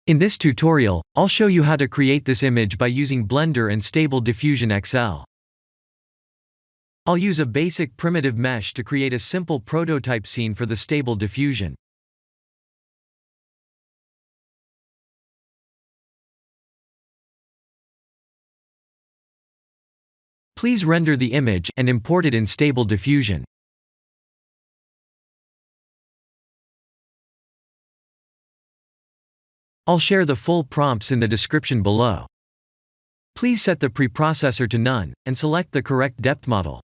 In this tutorial, I'll show you how to create this image by using Blender and Stable Diffusion XL. I'll use a basic primitive mesh to create a simple prototype scene for the Stable Diffusion. Please render the image and import it in Stable Diffusion. I'll share the full prompts in the description below. Please set the preprocessor to none, and select the correct depth model.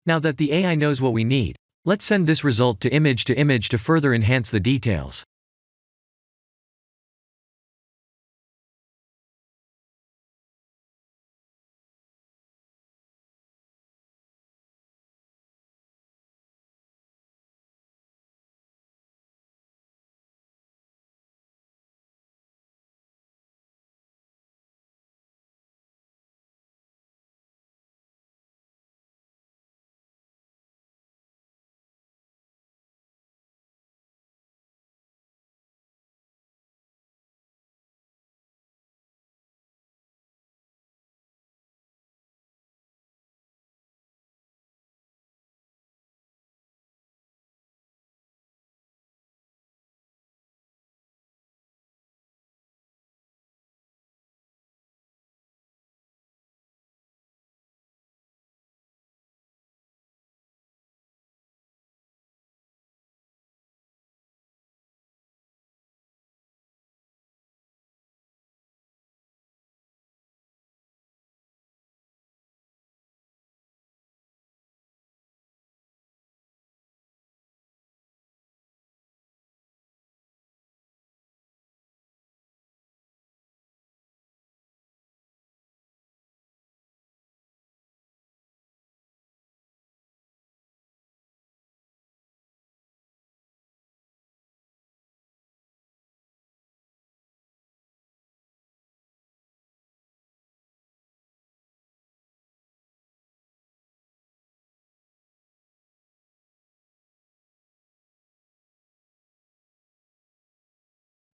Now that the AI knows what we need, let's send this result to image to further enhance the details.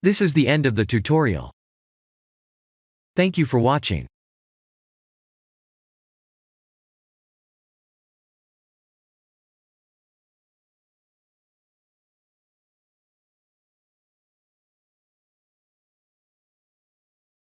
This is the end of the tutorial. Thank you for watching.